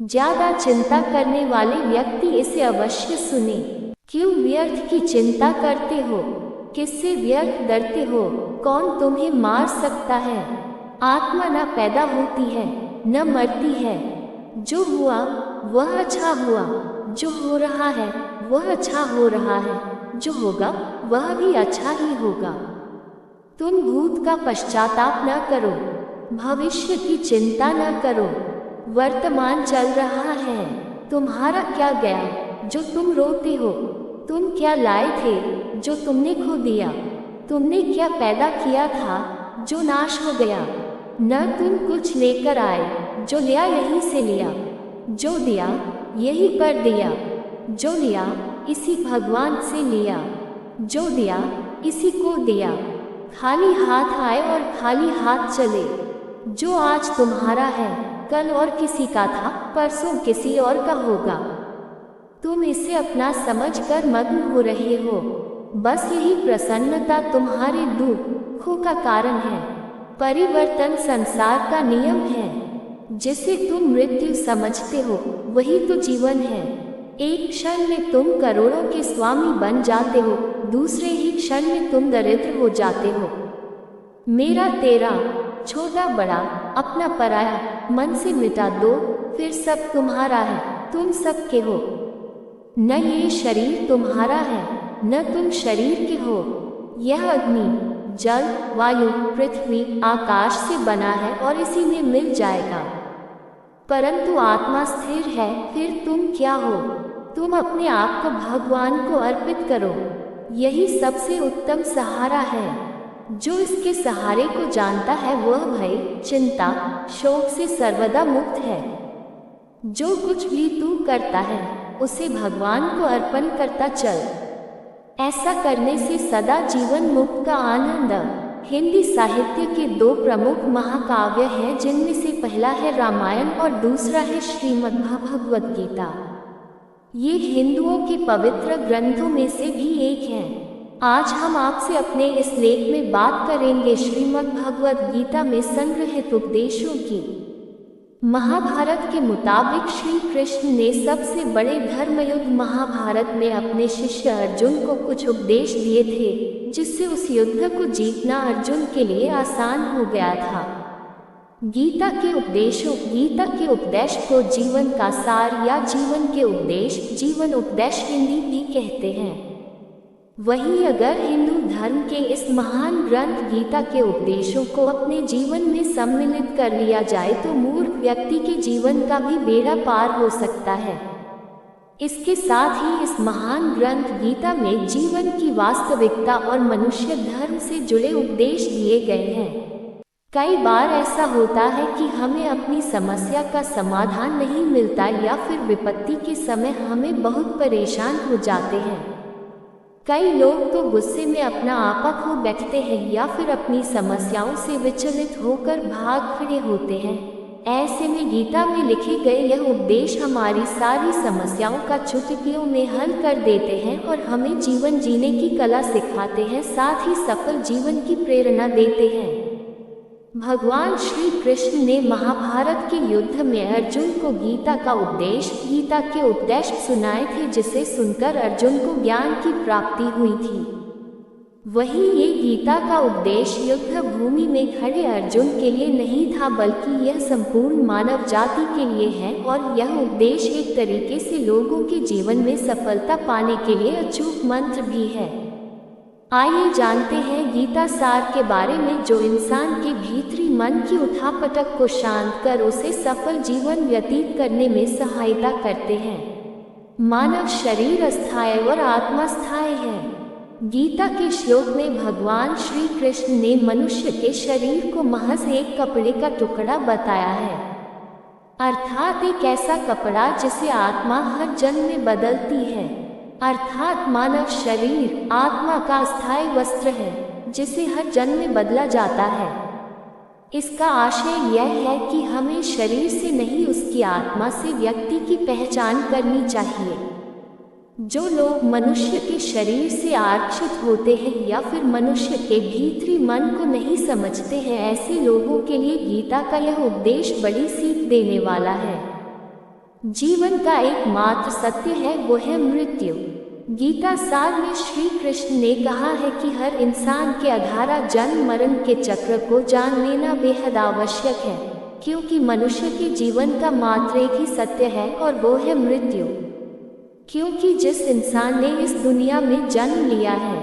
ज्यादा चिंता करने वाले व्यक्ति इसे अवश्य सुने। क्यों व्यर्थ की चिंता करते हो? किससे व्यर्थ डरते हो? कौन तुम्हें मार सकता है? आत्मा न पैदा होती है न मरती है। जो हुआ वह अच्छा हुआ, जो हो रहा है वह अच्छा हो रहा है, जो होगा वह भी अच्छा ही होगा। तुम भूत का पश्चाताप न करो, भविष्य की चिंता न करो। वर्तमान चल रहा है, तुम्हारा क्या गया जो तुम रोते हो? तुम क्या लाए थे जो तुमने खो दिया? तुमने क्या पैदा किया था जो नाश हो गया? न तुम कुछ लेकर आए, जो लिया यहीं से लिया, जो दिया यहीं पर दिया, जो लिया इसी भगवान से लिया, जो दिया इसी को दिया। खाली हाथ आए और खाली हाथ चले। जो आज तुम्हारा है कल और किसी का था, परसों किसी और का होगा। तुम इसे अपना समझकर मग्न हो रहे हो। बस यही प्रसन्नता तुम्हारे दुखों का कारण है। परिवर्तन संसार का नियम है। जिसे तुम मृत्यु समझते हो वही तो जीवन है। एक क्षण में तुम करोड़ों के स्वामी बन जाते हो, दूसरे ही क्षण में तुम दरिद्र हो जाते हो। मेरा तेरा, छोटा बड़ा, अपना पराया मन से मिटा दो, फिर सब तुम्हारा है, तुम सबके हो। न ये शरीर तुम्हारा है न तुम शरीर के हो। यह अग्नि, जल, वायु, पृथ्वी, आकाश से बना है और इसी में मिल जाएगा। परंतु आत्मा स्थिर है, फिर तुम क्या हो? तुम अपने आप को भगवान को अर्पित करो। यही सबसे उत्तम सहारा है। जो इसके सहारे को जानता है वह भय, चिंता, शोक से सर्वदा मुक्त है। जो कुछ भी तू करता है उसे भगवान को अर्पण करता चल। ऐसा करने से सदा जीवन मुक्त का आनंद। हिंदी साहित्य के दो प्रमुख महाकाव्य हैं, जिनमें से पहला है रामायण और दूसरा है श्रीमद् भगवद गीता। ये हिंदुओं के पवित्र ग्रंथों में से भी एक है। आज हम आपसे अपने इस लेख में बात करेंगे श्रीमद् भगवद गीता में संग्रहित उपदेशों की। महाभारत के मुताबिक श्री कृष्ण ने सबसे बड़े धर्मयुद्ध महाभारत में अपने शिष्य अर्जुन को कुछ उपदेश दिए थे, जिससे उस युद्ध को जीतना अर्जुन के लिए आसान हो गया था। गीता के उपदेश को जीवन का सार या जीवन के उपदेश, जीवन उपदेश हिंदी भी कहते हैं। वहीं अगर हिंदू धर्म के इस महान ग्रंथ गीता के उपदेशों को अपने जीवन में सम्मिलित कर लिया जाए तो मूर्ख व्यक्ति के जीवन का भी बेड़ा पार हो सकता है। इसके साथ ही इस महान ग्रंथ गीता में जीवन की वास्तविकता और मनुष्य धर्म से जुड़े उपदेश दिए गए हैं। कई बार ऐसा होता है कि हमें अपनी समस्या का समाधान नहीं मिलता या फिर विपत्ति के समय हमें बहुत परेशान हो जाते हैं। कई लोग तो गुस्से में अपना आपा खो बैठते हैं या फिर अपनी समस्याओं से विचलित होकर भाग खड़े होते हैं। ऐसे में गीता में लिखे गए यह उपदेश हमारी सारी समस्याओं का चुटकियों में हल कर देते हैं और हमें जीवन जीने की कला सिखाते हैं, साथ ही सफल जीवन की प्रेरणा देते हैं। भगवान श्री कृष्ण ने महाभारत के युद्ध में अर्जुन को गीता के उपदेश सुनाए थे, जिसे सुनकर अर्जुन को ज्ञान की प्राप्ति हुई थी। वहीं ये गीता का उपदेश युद्ध भूमि में खड़े अर्जुन के लिए नहीं था, बल्कि यह संपूर्ण मानव जाति के लिए है और यह उपदेश एक तरीके से लोगों के जीवन में सफलता पाने के लिए अचूक मंत्र भी है। आइए जानते हैं गीता सार के बारे में, जो इंसान के भीतरी मन की उठापटक को शांत कर उसे सफल जीवन व्यतीत करने में सहायता करते हैं। मानव शरीर अस्थायी और आत्मा स्थायी है। गीता के श्लोक में भगवान श्री कृष्ण ने मनुष्य के शरीर को महज एक कपड़े का टुकड़ा बताया है, अर्थात एक ऐसा कपड़ा जिसे आत्मा हर जन्म में बदलती है। अर्थात मानव शरीर आत्मा का अस्थायी वस्त्र है, जिसे हर जन्म में बदला जाता है। इसका आशय यह है कि हमें शरीर से नहीं उसकी आत्मा से व्यक्ति की पहचान करनी चाहिए। जो लोग मनुष्य के शरीर से आरक्षित होते हैं या फिर मनुष्य के भीतरी मन को नहीं समझते हैं, ऐसे लोगों के लिए गीता का यह उपदेश बड़ी सीख देने वाला है। जीवन का एकमात्र सत्य है वो है मृत्यु। गीता सार में श्री कृष्ण ने कहा है कि हर इंसान के अधारा जन्म मरण के चक्र को जान लेना बेहद आवश्यक है, क्योंकि मनुष्य के जीवन का मात्र एक ही सत्य है और वो है मृत्यु। क्योंकि जिस इंसान ने इस दुनिया में जन्म लिया है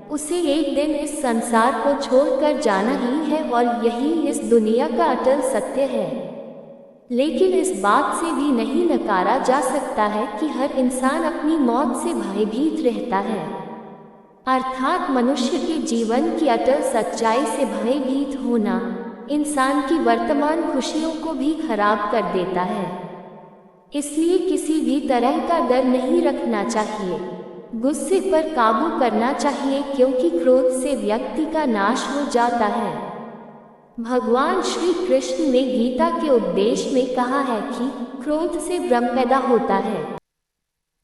उसे एक दिन इस संसार को छोड़कर जाना ही है और यही इस दुनिया का अटल सत्य है। लेकिन इस बात से भी नहीं नकारा जा सकता है कि हर इंसान अपनी मौत से भयभीत रहता है, अर्थात मनुष्य के जीवन की अटल सच्चाई से भयभीत होना इंसान की वर्तमान खुशियों को भी खराब कर देता है। इसलिए किसी भी तरह का डर नहीं रखना चाहिए, गुस्से पर काबू करना चाहिए, क्योंकि क्रोध से व्यक्ति का नाश हो जाता है। भगवान श्री कृष्ण ने गीता के उपदेश में कहा है कि क्रोध से भ्रम पैदा होता है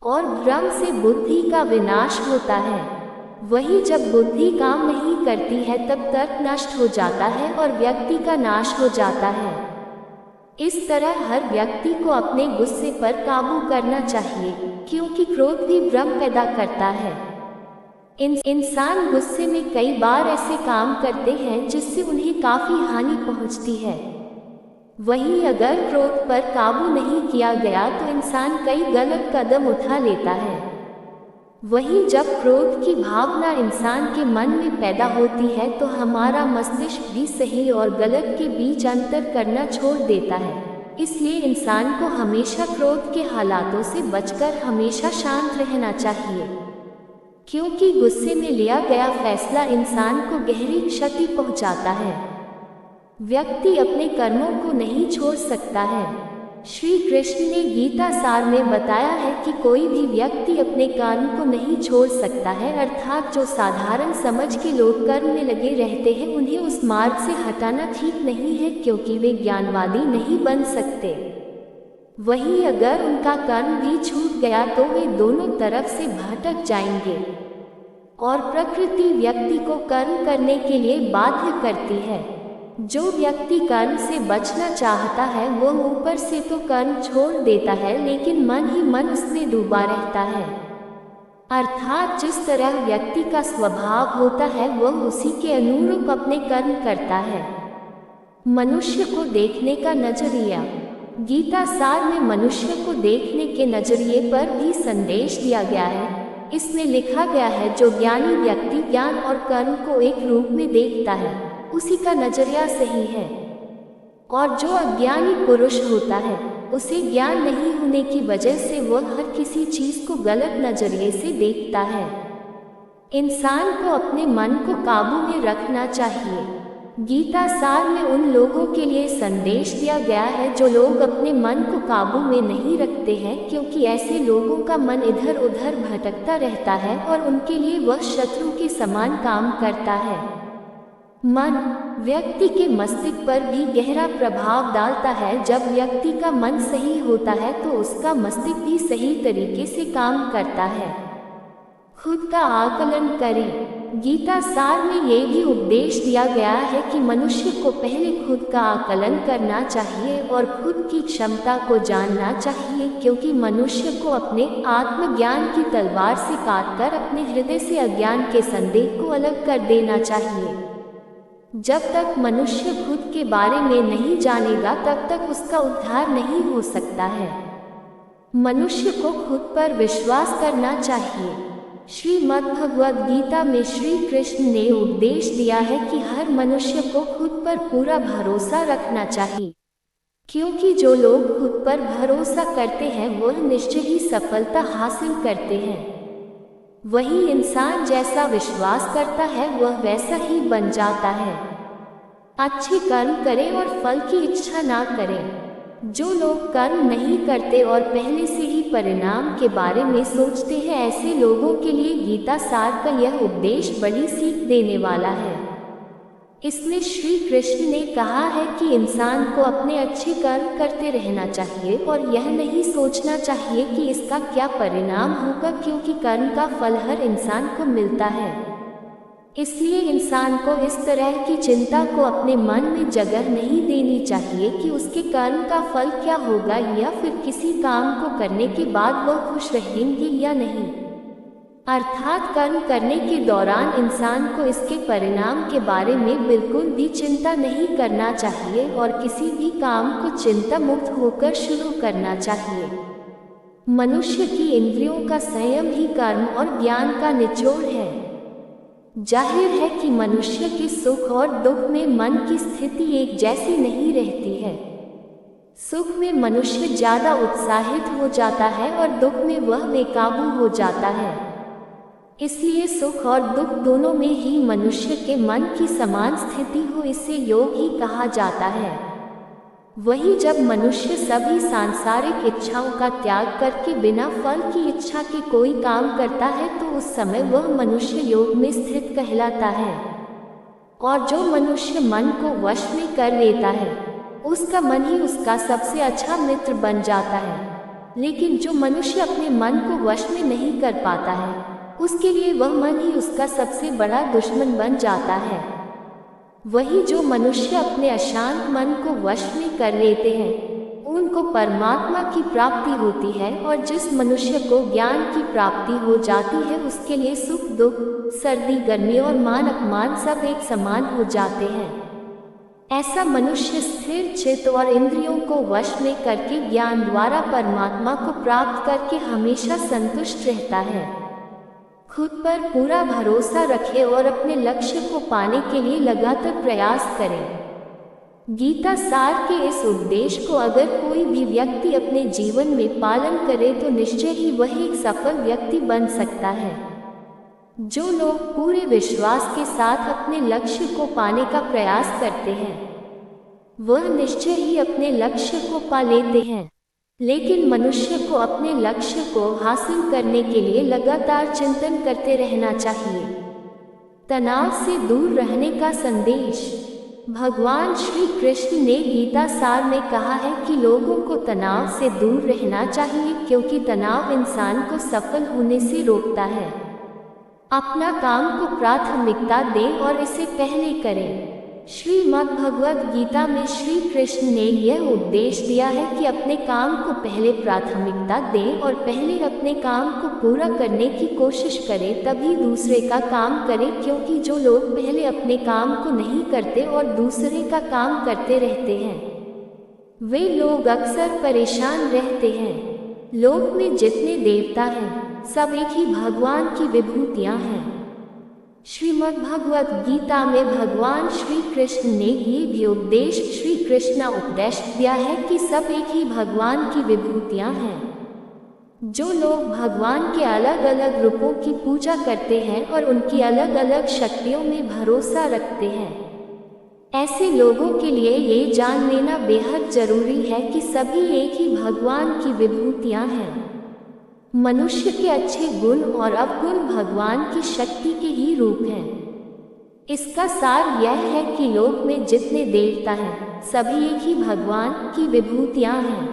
और भ्रम से बुद्धि का विनाश होता है। वही जब बुद्धि काम नहीं करती है तब तर्क नष्ट हो जाता है और व्यक्ति का नाश हो जाता है। इस तरह हर व्यक्ति को अपने गुस्से पर काबू करना चाहिए, क्योंकि क्रोध भी भ्रम पैदा करता है। इंसान गुस्से में कई बार ऐसे काम करते हैं जिससे उन्हें काफ़ी हानि पहुंचती है। वहीं अगर क्रोध पर काबू नहीं किया गया तो इंसान कई गलत कदम उठा लेता है। वहीं जब क्रोध की भावना इंसान के मन में पैदा होती है तो हमारा मस्तिष्क भी सही और गलत के बीच अंतर करना छोड़ देता है। इसलिए इंसान को हमेशा क्रोध के हालातों से बचकर हमेशा शांत रहना चाहिए, क्योंकि गुस्से में लिया गया फैसला इंसान को गहरी क्षति पहुंचाता है। व्यक्ति अपने कर्मों को नहीं छोड़ सकता है। श्री कृष्ण ने गीता सार में बताया है कि कोई भी व्यक्ति अपने कर्म को नहीं छोड़ सकता है, अर्थात जो साधारण समझ के लोग कर्म में लगे रहते हैं उन्हें उस मार्ग से हटाना ठीक नहीं है, क्योंकि वे ज्ञानवादी नहीं बन सकते। वहीं अगर उनका कर्म भी छूट गया तो वे दोनों तरफ से भटक जाएंगे और प्रकृति व्यक्ति को कर्म करने के लिए बाध्य करती है। जो व्यक्ति कर्म से बचना चाहता है वो ऊपर से तो कर्म छोड़ देता है, लेकिन मन ही मन उसमें डूबा रहता है। अर्थात जिस तरह व्यक्ति का स्वभाव होता है वह उसी के अनुरूप अपने कर्म करता है। मनुष्य को देखने का नजरिया। गीता सार में मनुष्य को देखने के नजरिए पर भी संदेश दिया गया है। इसमें लिखा गया है, जो ज्ञानी व्यक्ति ज्ञान और कर्म को एक रूप में देखता है उसी का नजरिया सही है, और जो अज्ञानी पुरुष होता है उसे ज्ञान नहीं होने की वजह से वह हर किसी चीज को गलत नजरिए से देखता है। इंसान को अपने मन को काबू में रखना चाहिए। गीता सार में उन लोगों के लिए संदेश दिया गया है जो लोग अपने मन को काबू में नहीं रखते हैं, क्योंकि ऐसे लोगों का मन इधर उधर भटकता रहता है और उनके लिए वह शत्रु के समान काम करता है। मन व्यक्ति के मस्तिष्क पर भी गहरा प्रभाव डालता है। जब व्यक्ति का मन सही होता है तो उसका मस्तिष्क भी सही तरीके से काम करता है। खुद का आकलन करें। गीता सार में ये भी उपदेश दिया गया है कि मनुष्य को पहले खुद का आकलन करना चाहिए और खुद की क्षमता को जानना चाहिए, क्योंकि मनुष्य को अपने आत्मज्ञान की तलवार से काटकर अपने हृदय से अज्ञान के संदेह को अलग कर देना चाहिए। जब तक मनुष्य खुद के बारे में नहीं जानेगा तब तक उसका उद्धार नहीं हो सकता है। मनुष्य को खुद पर विश्वास करना चाहिए। श्रीमद् भगवद गीता में श्री कृष्ण ने उपदेश दिया है कि हर मनुष्य को खुद पर पूरा भरोसा रखना चाहिए, क्योंकि जो लोग खुद पर भरोसा करते हैं वह निश्चय ही सफलता हासिल करते हैं। वही इंसान जैसा विश्वास करता है वह वैसा ही बन जाता है। अच्छे कर्म करें और फल की इच्छा ना करें। जो लोग कर्म नहीं करते और पहले से ही परिणाम के बारे में सोचते हैं, ऐसे लोगों के लिए गीता सार का यह उपदेश बड़ी सीख देने वाला है। इसमें श्री कृष्ण ने कहा है कि इंसान को अपने अच्छे कर्म करते रहना चाहिए और यह नहीं सोचना चाहिए कि इसका क्या परिणाम होगा, क्योंकि कर्म का फल हर इंसान को मिलता है। इसलिए इंसान को इस तरह की चिंता को अपने मन में जगह नहीं देनी चाहिए कि उसके कर्म का फल क्या होगा या फिर किसी काम को करने के बाद वह खुश रहेंगे या नहीं। अर्थात कर्म करने के दौरान इंसान को इसके परिणाम के बारे में बिल्कुल भी चिंता नहीं करना चाहिए और किसी भी काम को चिंता मुक्त होकर शुरू करना चाहिए। मनुष्य की इंद्रियों का संयम ही कर्म और ज्ञान का निचोड़ है। जाहिर है कि मनुष्य के सुख और दुख में मन की स्थिति एक जैसी नहीं रहती है। सुख में मनुष्य ज्यादा उत्साहित हो जाता है और दुख में वह बेकाबू हो जाता है। इसलिए सुख और दुख दोनों में ही मनुष्य के मन की समान स्थिति हो, इसे योग ही कहा जाता है। वही जब मनुष्य सभी सांसारिक इच्छाओं का त्याग करके बिना फल की इच्छा के कोई काम करता है तो उस समय वह मनुष्य योग में स्थित कहलाता है। और जो मनुष्य मन को वश में कर लेता है उसका मन ही उसका सबसे अच्छा मित्र बन जाता है। लेकिन जो मनुष्य अपने मन को वश में नहीं कर पाता है उसके लिए वह मन ही उसका सबसे बड़ा दुश्मन बन जाता है। वही जो मनुष्य अपने अशांत मन को वश में कर लेते हैं उनको परमात्मा की प्राप्ति होती है, और जिस मनुष्य को ज्ञान की प्राप्ति हो जाती है उसके लिए सुख दुख, सर्दी गर्मी और मान अपमान सब एक समान हो जाते हैं। ऐसा मनुष्य स्थिर चित्त और इंद्रियों को वश में करके ज्ञान द्वारा परमात्मा को प्राप्त करके हमेशा संतुष्ट रहता है। खुद पर पूरा भरोसा रखें और अपने लक्ष्य को पाने के लिए लगातार प्रयास करें। गीता सार के इस उपदेश को अगर कोई भी व्यक्ति अपने जीवन में पालन करे तो निश्चय ही वह एक सफल व्यक्ति बन सकता है। जो लोग पूरे विश्वास के साथ अपने लक्ष्य को पाने का प्रयास करते हैं वह निश्चय ही अपने लक्ष्य को पा लेते हैं। लेकिन मनुष्य को अपने लक्ष्य को हासिल करने के लिए लगातार चिंतन करते रहना चाहिए। तनाव से दूर रहने का संदेश। भगवान श्री कृष्ण ने गीता सार में कहा है कि लोगों को तनाव से दूर रहना चाहिए क्योंकि तनाव इंसान को सफल होने से रोकता है। अपना काम को प्राथमिकता दें और इसे पहले करें। श्रीमद् भगवद गीता में श्री कृष्ण ने यह उपदेश दिया है कि अपने काम को पहले प्राथमिकता दें और पहले अपने काम को पूरा करने की कोशिश करें, तभी दूसरे का काम करें। क्योंकि जो लोग पहले अपने काम को नहीं करते और दूसरे का काम करते रहते हैं वे लोग अक्सर परेशान रहते हैं। लोक में जितने देवता हैं सब एक ही भगवान की विभूतियां हैं। श्रीमद् भगवद गीता में भगवान श्री कृष्ण ने ये भी उपदेश श्री कृष्ण उपदेश दिया है कि सब एक ही भगवान की विभूतियां हैं। जो लोग भगवान के अलग अलग रूपों की पूजा करते हैं और उनकी अलग अलग शक्तियों में भरोसा रखते हैं ऐसे लोगों के लिए ये जान लेना बेहद जरूरी है कि सभी एक ही भगवान की विभूतियां हैं। मनुष्य के अच्छे गुण और अवगुण भगवान की शक्ति के ही रूप हैं। इसका सार यह है कि लोक में जितने देवता हैं सभी एक ही भगवान की विभूतियां हैं।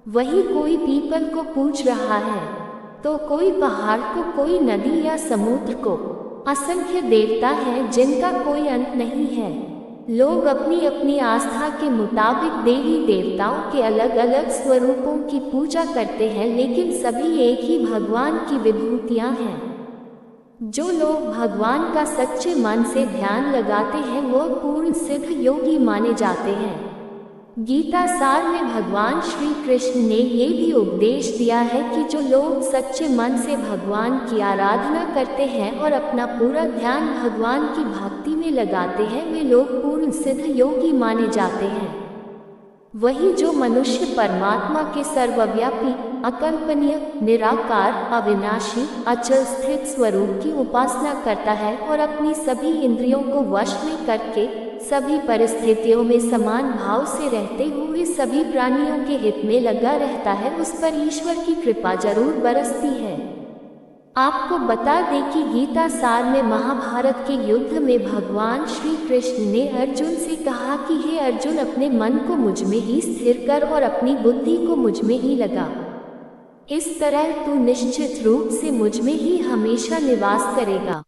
वही कोई पीपल को पूज रहा है तो कोई पहाड़ को, कोई नदी या समुद्र को। असंख्य देवता हैं जिनका कोई अंत नहीं है। लोग अपनी अपनी आस्था के मुताबिक देवी देवताओं के अलग अलग स्वरूपों की पूजा करते हैं, लेकिन सभी एक ही भगवान की विभूतियां हैं। जो लोग भगवान का सच्चे मन से ध्यान लगाते हैं वो पूर्ण सिद्ध योगी माने जाते हैं। गीता सार में भगवान श्री कृष्ण ने ये भी उपदेश दिया है कि जो लोग सच्चे मन से भगवान की आराधना करते हैं और अपना पूरा ध्यान भगवान की भक्ति में लगाते हैं वे लोग पूर्ण सिद्ध योगी माने जाते हैं। वही जो मनुष्य परमात्मा के सर्वव्यापी, अकल्पनीय, निराकार, अविनाशी, अचल स्थित स्वरूप की उपासना करता है और अपनी सभी इंद्रियों को वश में करके सभी परिस्थितियों में समान भाव से रहते हुए सभी प्राणियों के हित में लगा रहता है उस पर ईश्वर की कृपा जरूर बरसती है। आपको बता दें कि गीता सार में महाभारत के युद्ध में भगवान श्री कृष्ण ने अर्जुन से कहा कि हे अर्जुन, अपने मन को मुझ में ही स्थिर कर और अपनी बुद्धि को मुझ में ही लगा। इस तरह तू निश्चित रूप से मुझ में ही हमेशा निवास करेगा।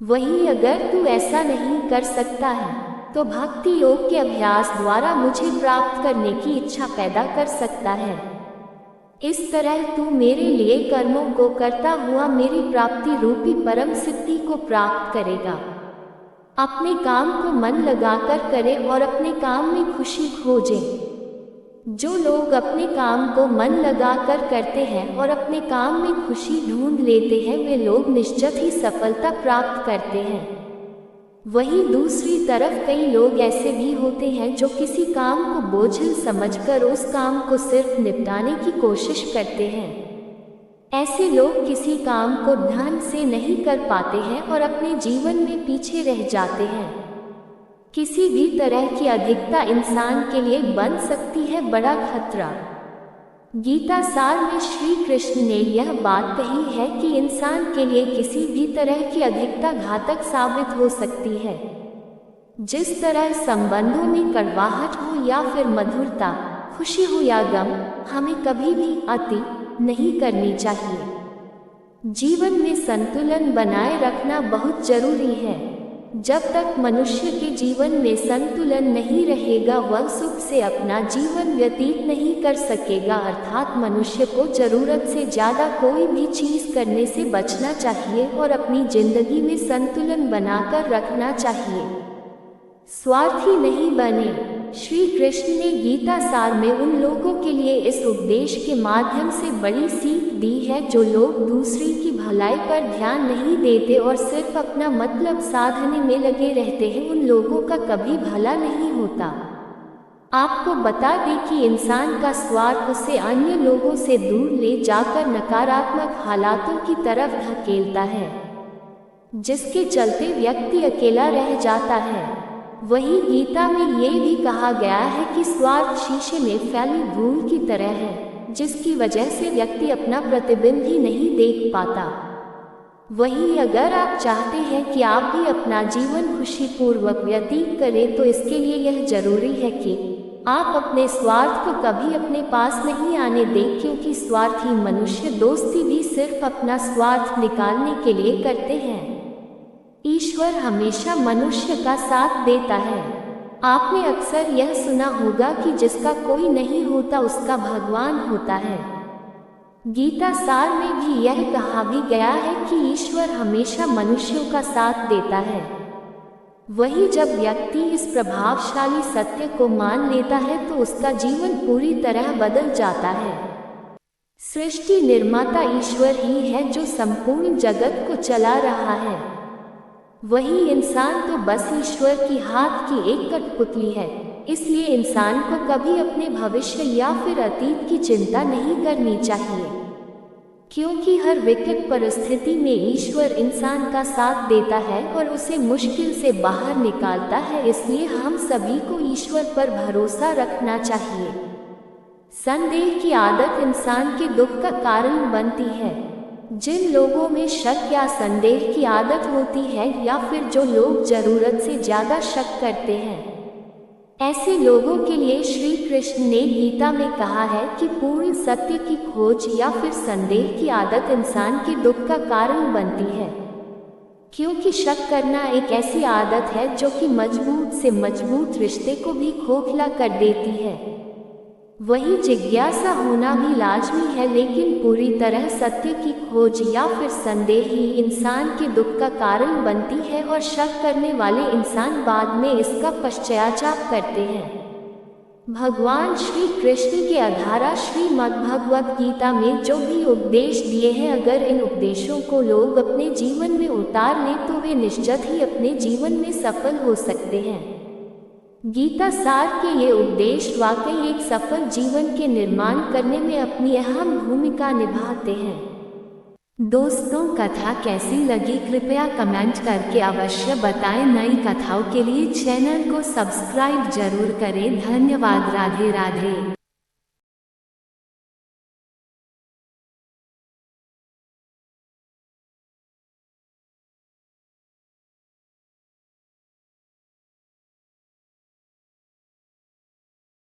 वहीं अगर तू ऐसा नहीं कर सकता है तो भक्ति योग के अभ्यास द्वारा मुझे प्राप्त करने की इच्छा पैदा कर सकता है। इस तरह तू मेरे लिए कर्मों को करता हुआ मेरी प्राप्ति रूपी परम सिद्धि को प्राप्त करेगा। अपने काम को मन लगाकर करे और अपने काम में खुशी खोजे। जो लोग अपने काम को मन लगाकर करते हैं और अपने काम में खुशी ढूंढ लेते हैं वे लोग निश्चित ही सफलता प्राप्त करते हैं। वहीं दूसरी तरफ कई लोग ऐसे भी होते हैं जो किसी काम को बोझिल समझकर उस काम को सिर्फ निपटाने की कोशिश करते हैं। ऐसे लोग किसी काम को ध्यान से नहीं कर पाते हैं और अपने जीवन में पीछे रह जाते हैं। किसी भी तरह की अधिकता इंसान के लिए बन सकती है बड़ा खतरा। गीता सार में श्री कृष्ण ने यह बात कही है कि इंसान के लिए किसी भी तरह की अधिकता घातक साबित हो सकती है। जिस तरह संबंधों में कड़वाहट हो या फिर मधुरता, खुशी हो या गम, हमें कभी भी अति नहीं करनी चाहिए। जीवन में संतुलन बनाए रखना बहुत जरूरी है। जब तक मनुष्य के जीवन में संतुलन नहीं रहेगा वह सुख से अपना जीवन व्यतीत नहीं कर सकेगा। अर्थात मनुष्य को जरूरत से ज़्यादा कोई भी चीज़ करने से बचना चाहिए और अपनी जिंदगी में संतुलन बनाकर रखना चाहिए। स्वार्थी नहीं बने। श्री कृष्ण ने गीता सार में उन लोगों के लिए इस उपदेश के माध्यम से बड़ी सीख दी है जो लोग दूसरे की भलाई पर ध्यान नहीं देते और सिर्फ अपना मतलब साधने में लगे रहते हैं। उन लोगों का कभी भला नहीं होता। आपको बता दें कि इंसान का स्वार्थ उसे अन्य लोगों से दूर ले जाकर नकारात्मक हालातों की तरफ धकेलता है, जिसके चलते व्यक्ति अकेला रह जाता है। वहीं गीता में ये भी कहा गया है कि स्वार्थ शीशे में फैली धूल की तरह है, जिसकी वजह से व्यक्ति अपना प्रतिबिंब ही नहीं देख पाता। वहीं अगर आप चाहते हैं कि आप भी अपना जीवन खुशीपूर्वक व्यतीत करें तो इसके लिए यह जरूरी है कि आप अपने स्वार्थ को कभी अपने पास नहीं आने दें, क्योंकि स्वार्थी मनुष्य दोस्ती भी सिर्फ अपना स्वार्थ निकालने के लिए करते हैं। ईश्वर हमेशा मनुष्य का साथ देता है। आपने अक्सर यह सुना होगा कि जिसका कोई नहीं होता उसका भगवान होता है। गीता सार में भी यह कहा भी गया है कि ईश्वर हमेशा मनुष्यों का साथ देता है। वही जब व्यक्ति इस प्रभावशाली सत्य को मान लेता है तो उसका जीवन पूरी तरह बदल जाता है। सृष्टि निर्माता ईश्वर ही है जो संपूर्ण जगत को चला रहा है। वही इंसान तो बस ईश्वर की हाथ की एक कठपुतली है। इसलिए इंसान को कभी अपने भविष्य या फिर अतीत की चिंता नहीं करनी चाहिए, क्योंकि हर विकट परिस्थिति में ईश्वर इंसान का साथ देता है और उसे मुश्किल से बाहर निकालता है। इसलिए हम सभी को ईश्वर पर भरोसा रखना चाहिए। संदेह की आदत इंसान के दुख का कारण बनती है। जिन लोगों में शक या संदेह की आदत होती है या फिर जो लोग जरूरत से ज़्यादा शक करते हैं, ऐसे लोगों के लिए श्री कृष्ण ने गीता में कहा है कि पूर्ण सत्य की खोज या फिर संदेह की आदत इंसान के दुख का कारण बनती है, क्योंकि शक करना एक ऐसी आदत है जो कि मजबूत से मजबूत रिश्ते को भी खोखला कर देती है। वही जिज्ञासा होना भी लाजमी है, लेकिन पूरी तरह सत्य की खोज या फिर संदेह ही इंसान के दुख का कारण बनती है और शक करने वाले इंसान बाद में इसका पश्चाताप करते हैं। भगवान श्री कृष्ण के आधारा श्रीमद् भगवत गीता में जो भी उपदेश दिए हैं, अगर इन उपदेशों को लोग अपने जीवन में उतार लें तो वे निश्चित ही अपने जीवन में सफल हो सकते हैं। गीता सार के ये उपदेश वाकई एक सफल जीवन के निर्माण करने में अपनी अहम भूमिका निभाते हैं। दोस्तों, कथा कैसी लगी कृपया कमेंट करके अवश्य बताएं। नई कथाओं के लिए चैनल को सब्सक्राइब जरूर करें। धन्यवाद। राधे राधे।